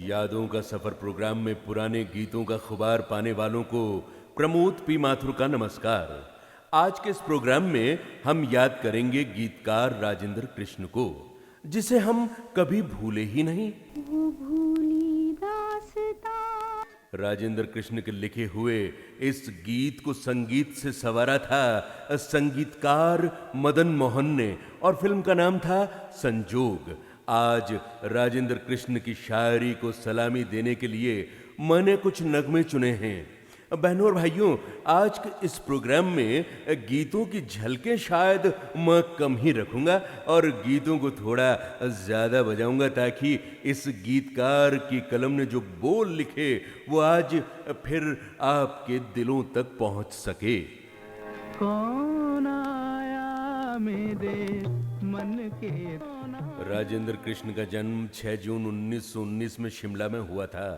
यादों का सफर प्रोग्राम में पुराने गीतों का खुबार पाने वालों को प्रमोद पी माथुर का नमस्कार। आज के इस प्रोग्राम में हम याद करेंगे गीतकार राजेंद्र कृष्ण को, जिसे हम कभी भूले ही नहीं। वो भूली दास्तां। राजेंद्र कृष्ण के लिखे हुए इस गीत को संगीत से संवारा था संगीतकार मदन मोहन ने और फिल्म का नाम था संजोग। आज राजेंद्र कृष्ण की शायरी को सलामी देने के लिए मैंने कुछ नगमे चुने हैं। बहनों और भाइयों, आज के इस प्रोग्राम में गीतों की झलकें शायद मैं कम ही रखूंगा और गीतों को थोड़ा ज्यादा बजाऊंगा, ताकि इस गीतकार की कलम ने जो बोल लिखे वो आज फिर आपके दिलों तक पहुंच सके। कौन आया मेरे मन के। राजेंद्र कृष्ण का जन्म 6 जून 1919 में शिमला में हुआ था।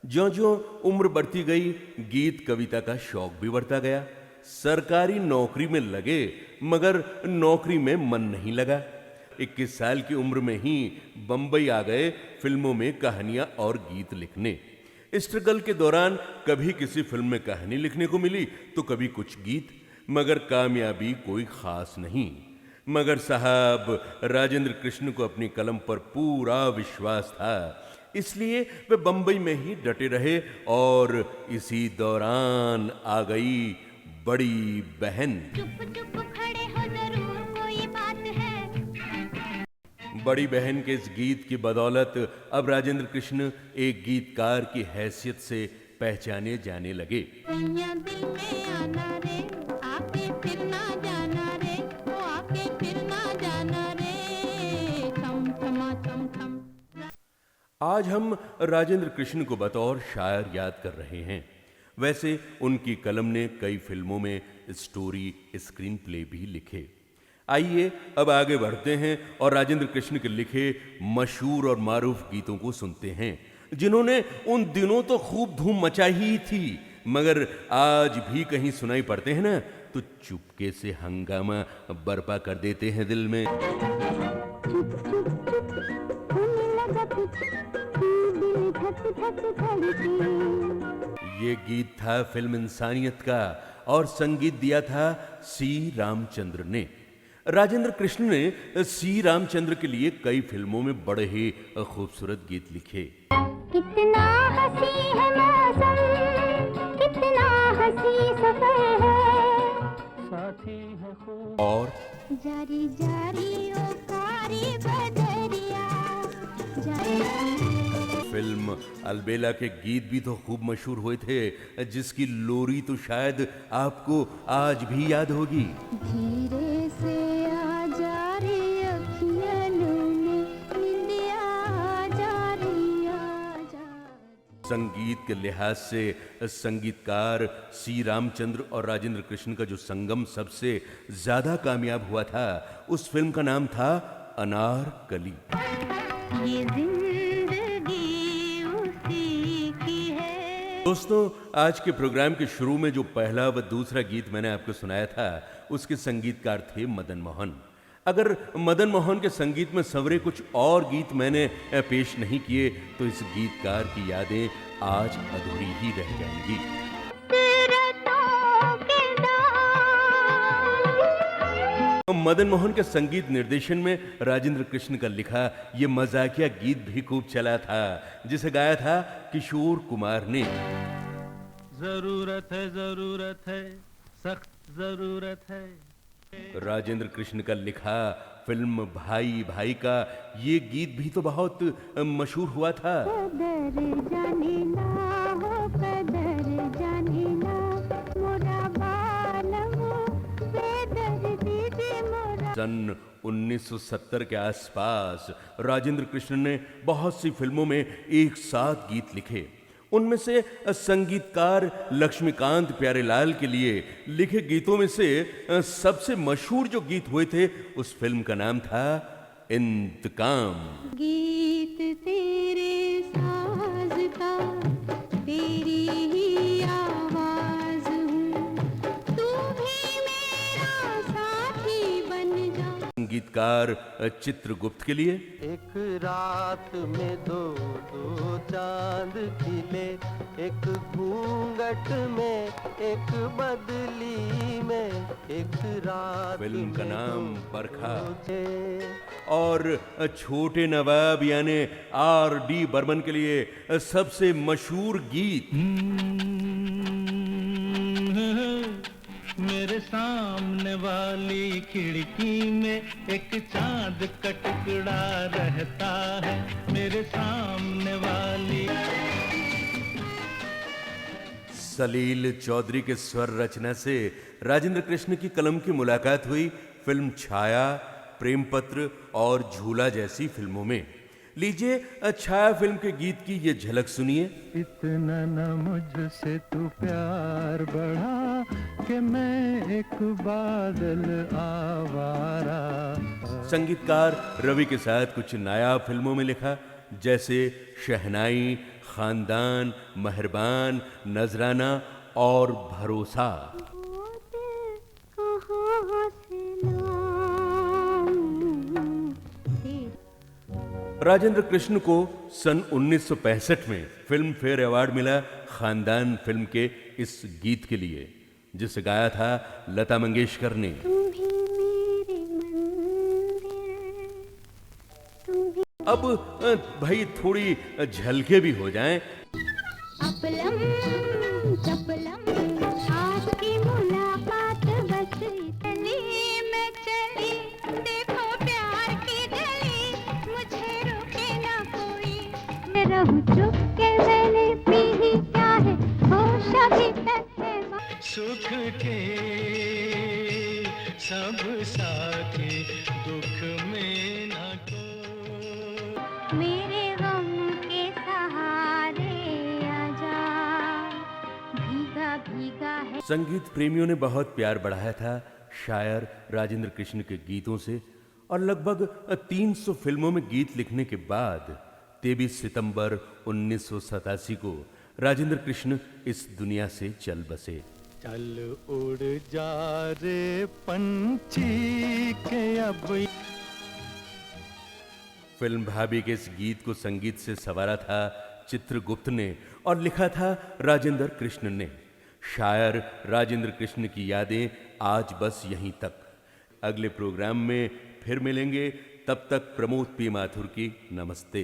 ज्यों-ज्यों उम्र बढ़ती गई, गीत कविता का शौक भी बढ़ता गया। सरकारी नौकरी में लगे, मगर नौकरी में मन नहीं लगा। 21 साल की उम्र में ही बंबई आ गए फिल्मों में कहानियां और गीत लिखने। स्ट्रगल के दौरान कभी किसी फिल्म में कहानी लिखने को मिली तो कभी कुछ गीत, मगर कामयाबी कोई खास नहीं। मगर साहब, राजेंद्र कृष्ण को अपनी कलम पर पूरा विश्वास था, इसलिए वे बंबई में ही डटे रहे और इसी दौरान आ गई बड़ी बहन। चुप चुप खड़े हो, जरूर कोई बात है। बड़ी बहन के इस गीत की बदौलत अब राजेंद्र कृष्ण एक गीतकार की हैसियत से पहचाने जाने लगे। सैया दिल में आना रे, आके फिर ना जाना रे, वो आके फिर ना जाना रे, थम थमा थम थम। आज हम राजेंद्र कृष्ण को बतौर शायर याद कर रहे हैं। वैसे उनकी कलम ने कई फिल्मों में स्टोरी, स्क्रीन प्ले भी लिखे। आइए अब आगे बढ़ते हैं और राजेंद्र कृष्ण के लिखे मशहूर और मारूफ गीतों को सुनते हैं, जिन्होंने उन दिनों तो खूब धूम मचाई ही थी, मगर आज भी कहीं सुनाई पड़ते हैं ना तो चुपके से हंगामा बर्पा कर देते हैं दिल में। चुप चुप चुप होने लगा कुछ, दिल धक धक धड़के। ये गीत था फिल्म इंसानियत का और संगीत दिया था सी रामचंद्र ने। राजेंद्र कृष्ण ने सी रामचंद्र के लिए कई फिल्मों में बड़े ही खूबसूरत गीत लिखे। कितना हंसी है मौसम, कितना हंसी सफर है, साथी है खूब और जारी जारी ओ कारी बदरिया, जारी। फिल्म अलबेला के गीत भी तो खूब मशहूर हुए थे, जिसकी लोरी तो शायद आपको आज भी याद होगी। धीरे से आ जा रे अखियाँ में, निंदिया आ जा रे आ जा। संगीत के लिहाज से संगीतकार सी रामचंद्र और राजेंद्र कृष्ण का जो संगम सबसे ज्यादा कामयाब हुआ था, उस फिल्म का नाम था अनारकली। ये जिंदगी उसी की है। दोस्तों, आज के प्रोग्राम के शुरू में जो पहला व दूसरा गीत मैंने आपको सुनाया था, उसके संगीतकार थे मदन मोहन। अगर मदन मोहन के संगीत में संवरे कुछ और गीत मैंने पेश नहीं किए तो इस गीतकार की यादें आज अधूरी ही रह जाएंगी। मदन मोहन के संगीत निर्देशन में राजेंद्र कृष्ण का लिखा ये मजाकिया गीत भी खूब चला था, जिसे गाया था किशोर कुमार ने। जरूरत है, सख्त जरूरत है। राजेंद्र कृष्ण का लिखा फिल्म भाई भाई का ये गीत भी तो बहुत मशहूर हुआ था। कदर जाने ना हो, कदर जाने ना, मोरा बालम बेदर्दी जे मोरा। सन 1970 के आसपास राजेंद्र कृष्ण ने बहुत सी फिल्मों में एक साथ गीत लिखे। उनमें से संगीतकार लक्ष्मीकांत प्यारेलाल के लिए लिखे गीतों में से सबसे मशहूर जो गीत हुए थे, उस फिल्म का नाम था इंतकाम। गीत तेरे साज का, तेरी ही आवाज हूँ, तू भी मेरा साथी बन जा। संगीत संगीतकार चित्रगुप्त के लिए। एक रात में दो दो चांद खिले, एक घूंघट में एक बदली में, एक रात फिल्म का में नाम दो बरखा थे। और छोटे नवाब यानी R.D. बर्मन के लिए सबसे मशहूर गीत। मेरे सामने वाली खिड़की में एक चांद का टुकड़ा रहता है, मेरे सामने वाली। सलील चौधरी के स्वर रचना से राजेंद्र कृष्ण की कलम की मुलाकात हुई फिल्म छाया, प्रेमपत्र और झूला जैसी फिल्मों में। लीजिए छाया फिल्म के गीत की ये झलक सुनिए। इतना न मुझसे तू प्यार बढ़ा कि मैं एक बादल आवारा। संगीतकार रवि के साथ कुछ नायाब फिल्मों में लिखा, जैसे शहनाई, खानदान, मेहरबान, नजराना और भरोसा। राजेंद्र कृष्ण को सन 1965 में फिल्म फेयर अवार्ड मिला खानदान फिल्म के इस गीत के लिए, जिसे गाया था लता मंगेशकर ने। अब भाई थोड़ी झलके भी हो जाएं। अपलम चपलम आज की मुलाकात बस इतनी में चली, देखो प्यार की गली, मुझे रोके ना कोई। मैं रहूं चुप के मैंने पी ही क्या है, होश अभी तक है। सुख के सब साथी दुख में न को। मेरे गम के सहारे आजा, भीगा भीगा है। संगीत प्रेमियों ने बहुत प्यार बढ़ाया था शायर राजेंद्र कृष्ण के गीतों से, और लगभग 300 फिल्मों में गीत लिखने के बाद 23 सितंबर 1987 को राजेंद्र कृष्ण इस दुनिया से चल बसे। चल उड़ जा रे पंछी के अब। फिल्म भाभी के इस गीत को संगीत से संवारा था चित्रगुप्त ने और लिखा था राजेंद्र कृष्ण ने। शायर राजेंद्र कृष्ण की यादें आज बस यहीं तक। अगले प्रोग्राम में फिर मिलेंगे, तब तक प्रमोद पी माथुर की नमस्ते।